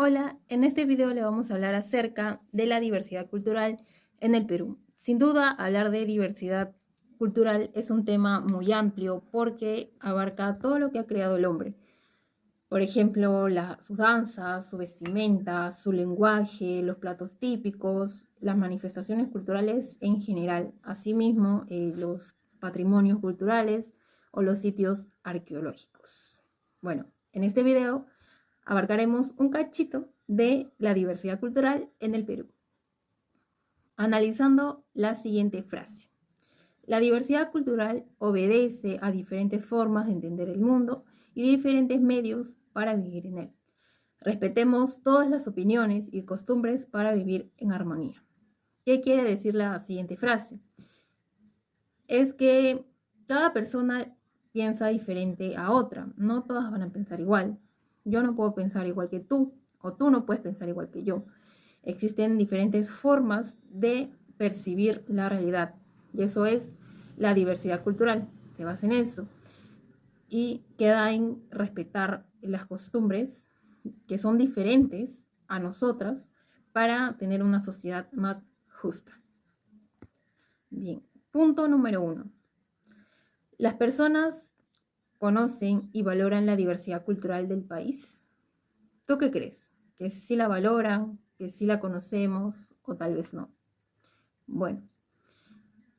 Hola, en este video le vamos a hablar acerca de la diversidad cultural en el Perú. Sin duda, hablar de diversidad cultural es un tema muy amplio porque abarca todo lo que ha creado el hombre. Por ejemplo, sus danzas, su vestimenta, su lenguaje, los platos típicos, las manifestaciones culturales en general, asimismo los patrimonios culturales o los sitios arqueológicos. Bueno, en este video abarcaremos un cachito de la diversidad cultural en el Perú, analizando la siguiente frase. La diversidad cultural obedece a diferentes formas de entender el mundo y diferentes medios para vivir en él. Respetemos todas las opiniones y costumbres para vivir en armonía. ¿Qué quiere decir la siguiente frase? Es que cada persona piensa diferente a otra, no todas van a pensar igual. Yo no puedo pensar igual que tú, o tú no puedes pensar igual que yo. Existen diferentes formas de percibir la realidad, y eso es la diversidad cultural, se basa en eso. Y queda en respetar las costumbres que son diferentes a nosotras para tener una sociedad más justa. Bien, punto número 1. Las personas conocen y valoran la diversidad cultural del país. ¿Tú qué crees? ¿Que sí la valoran? ¿Que sí la conocemos? ¿O tal vez no? Bueno,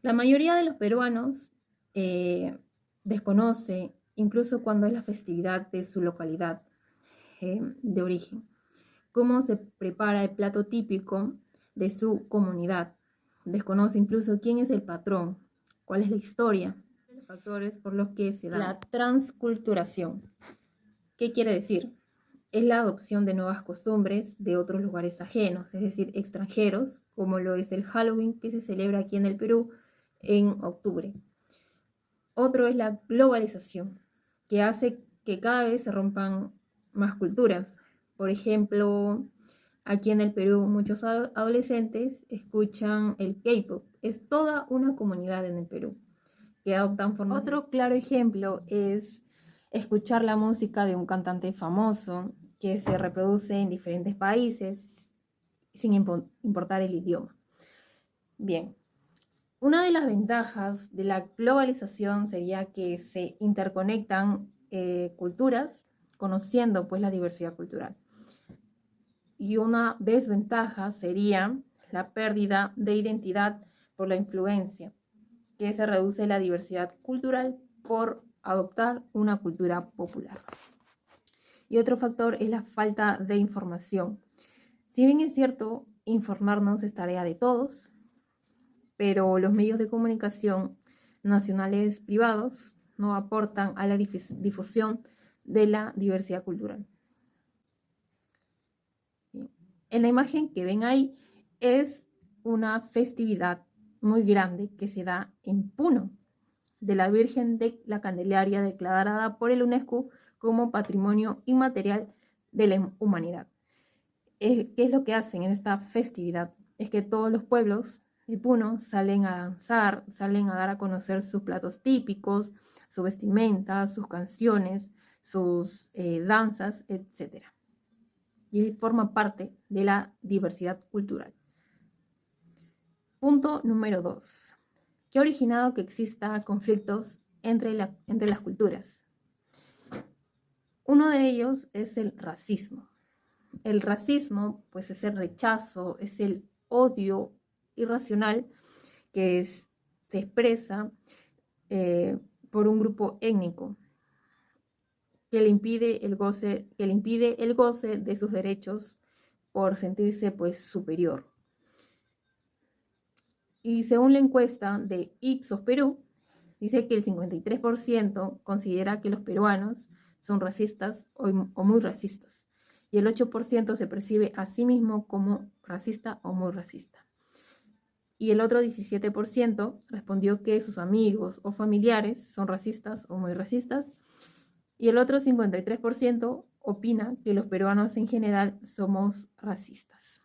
la mayoría de los peruanos desconoce, incluso cuando es la festividad de su localidad de origen, cómo se prepara el plato típico de su comunidad. Desconoce incluso quién es el patrón, cuál es la historia, los factores por los que se da la transculturación. ¿Qué quiere decir? Es la adopción de nuevas costumbres de otros lugares ajenos, es decir, extranjeros, como lo es el Halloween que se celebra aquí en el Perú en octubre. Otro es la globalización, que hace que cada vez se rompan más culturas. Por ejemplo, aquí en el Perú muchos adolescentes escuchan el K-pop. Es toda una comunidad en el Perú que adoptan formas. Otro claro ejemplo es escuchar la música de un cantante famoso que se reproduce en diferentes países sin importar el idioma. Bien, una de las ventajas de la globalización sería que se interconectan culturas, conociendo pues la diversidad cultural. Y una desventaja sería la pérdida de identidad por la influencia, que se reduce la diversidad cultural por adoptar una cultura popular. Y otro factor es la falta de información. Si bien es cierto, informarnos es tarea de todos, pero los medios de comunicación nacionales privados no aportan a la difusión de la diversidad cultural. En la imagen que ven ahí es una festividad muy grande que se da en Puno, de la Virgen de la Candelaria, declarada por el UNESCO como Patrimonio Inmaterial de la Humanidad. ¿Qué es lo que hacen en esta festividad? Es que todos los pueblos de Puno salen a danzar, salen a dar a conocer sus platos típicos, su vestimenta, sus canciones, sus danzas, etc. Y forma parte de la diversidad cultural. Punto número 2. ¿Qué ha originado que exista conflictos entre las culturas? Uno de ellos es el racismo. El racismo, pues, es el rechazo, es el odio irracional que se expresa por un grupo étnico que le impide el goce de sus derechos por sentirse pues superior. Y según la encuesta de Ipsos Perú, dice que el 53% considera que los peruanos son racistas o muy racistas, y el 8% se percibe a sí mismo como racista o muy racista. Y el otro 17% respondió que sus amigos o familiares son racistas o muy racistas, y el otro 53% opina que los peruanos en general somos racistas.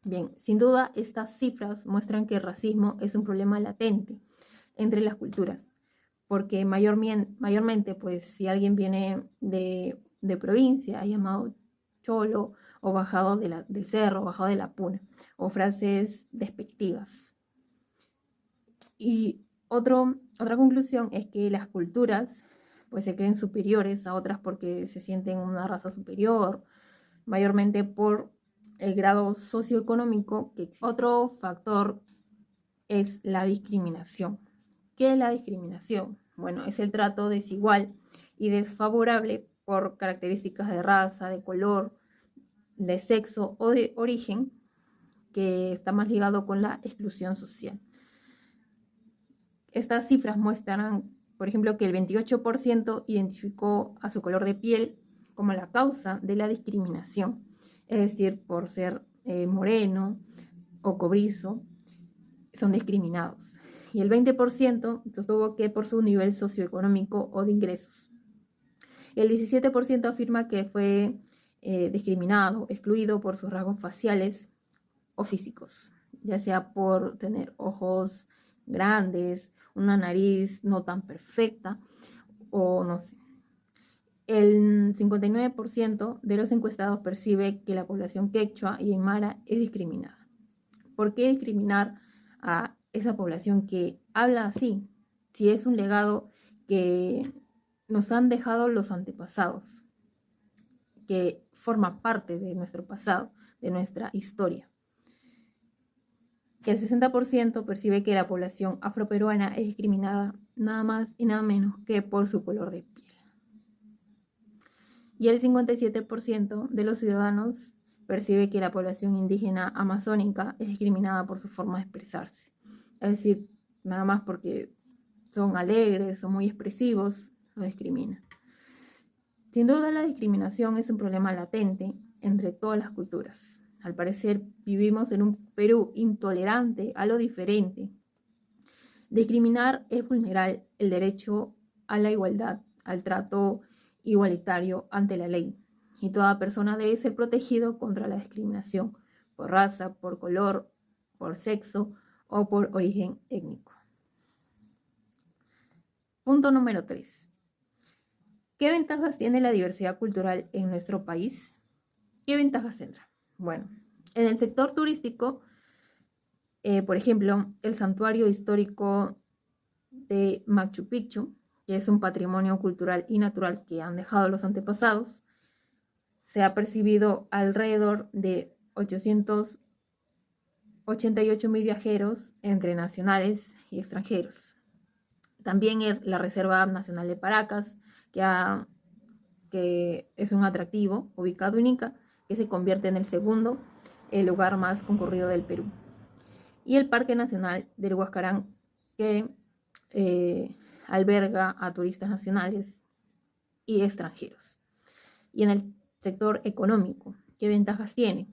Bien, sin duda estas cifras muestran que el racismo es un problema latente entre las culturas, porque mayormente, pues si alguien viene de provincia, es llamado cholo o bajado del cerro, bajado de la puna, o frases despectivas. Y otra conclusión es que las culturas pues se creen superiores a otras porque se sienten una raza superior, mayormente por el grado socioeconómico que existe. Otro factor es la discriminación. ¿Qué es la discriminación? Bueno, es el trato desigual y desfavorable por características de raza, de color, de sexo o de origen, que está más ligado con la exclusión social. Estas cifras muestran, por ejemplo, que el 28% identificó a su color de piel como la causa de la discriminación, es decir, por ser moreno o cobrizo, son discriminados. Y el 20% sostuvo que por su nivel socioeconómico o de ingresos. El 17% afirma que fue discriminado, excluido por sus rasgos faciales o físicos, ya sea por tener ojos grandes, una nariz no tan perfecta o no sé. El 59% de los encuestados percibe que la población quechua y aymara es discriminada. ¿Por qué discriminar a esa población que habla así? Si es un legado que nos han dejado los antepasados, que forma parte de nuestro pasado, de nuestra historia. Que el 60% percibe que la población afroperuana es discriminada nada más y nada menos que por su color de piel. Y el 57% de los ciudadanos percibe que la población indígena amazónica es discriminada por su forma de expresarse. Es decir, nada más porque son alegres o muy expresivos, lo discriminan. Sin duda, la discriminación es un problema latente entre todas las culturas. Al parecer, vivimos en un Perú intolerante a lo diferente. Discriminar es vulnerar el derecho a la igualdad, al trato igualitario ante la ley. Y toda persona debe ser protegido contra la discriminación por raza, por color, por sexo o por origen étnico. Punto número 3. ¿Qué ventajas tiene la diversidad cultural en nuestro país? ¿Qué ventajas tendrá? Bueno, en el sector turístico, por ejemplo, el santuario histórico de Machu Picchu, que es un patrimonio cultural y natural que han dejado los antepasados, se ha percibido alrededor de 888.000 viajeros entre nacionales y extranjeros. También la Reserva Nacional de Paracas, que es un atractivo ubicado en Ica, que se convierte en el segundo lugar más concurrido del Perú. Y el Parque Nacional del Huascarán, que alberga a turistas nacionales y extranjeros. Y en el sector económico, ¿qué ventajas tiene?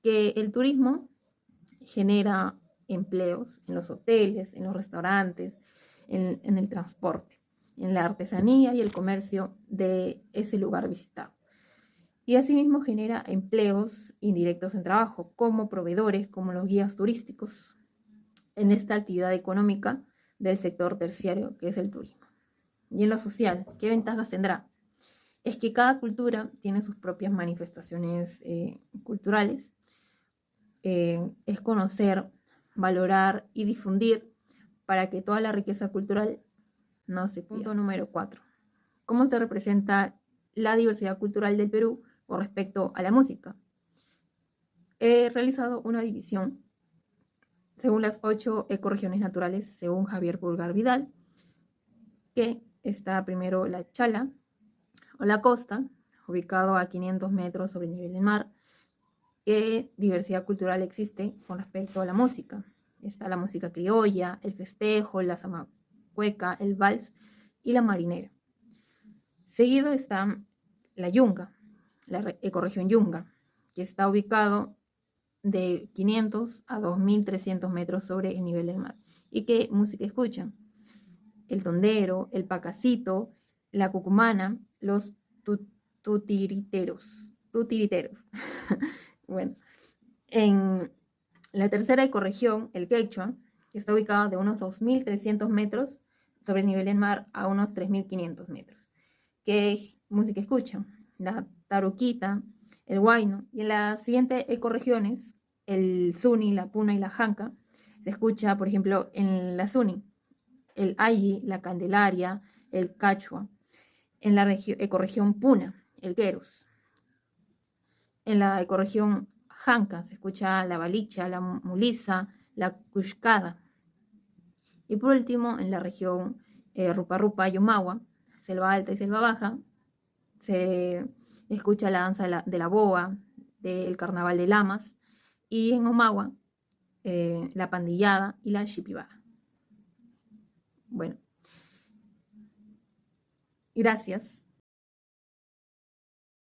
Que el turismo genera empleos en los hoteles, en los restaurantes, en el transporte, en la artesanía y el comercio de ese lugar visitado. Y asimismo genera empleos indirectos en trabajo, como proveedores, como los guías turísticos, en esta actividad económica del sector terciario, que es el turismo. Y en lo social, ¿qué ventajas tendrá? Es que cada cultura tiene sus propias manifestaciones culturales. Es conocer, valorar y difundir para que toda la riqueza cultural no se pierda. Punto número 4. ¿Cómo se representa la diversidad cultural del Perú con respecto a la música? He realizado una división según las 8 ecorregiones naturales, según Javier Pulgar Vidal, que está primero la Chala o la costa, ubicado a 500 metros sobre el nivel del mar. ¿Qué diversidad cultural existe con respecto a la música? Está la música criolla, el festejo, la zamacueca, el vals y la marinera. Seguido está la Yunga, la ecorregión Yunga, que está ubicado de 500 a 2.300 metros sobre el nivel del mar. ¿Y qué música escuchan? El tondero, el pacacito, la cucumana, los tutiriteros. Bueno, en la tercera ecorregión, el quechua, que está ubicado de unos 2.300 metros sobre el nivel del mar a unos 3.500 metros. ¿Qué música escuchan? La taruquita, el huayno. Y en las siguientes ecorregiones, el Suni, la Puna y la Janca, se escucha, por ejemplo, en la Suni, el Ayi, la Candelaria, el Cachua. En la ecorregión Puna, el Querus. En la ecorregión Janca se escucha la Balicha, la Mulisa, la Cushcada. Y por último, en la región Rupa-Rupa, Yomagua, selva alta y selva baja, se escucha la danza de la boa, del carnaval de lamas, y en Omagua, la pandillada y la shipibada. Bueno, gracias.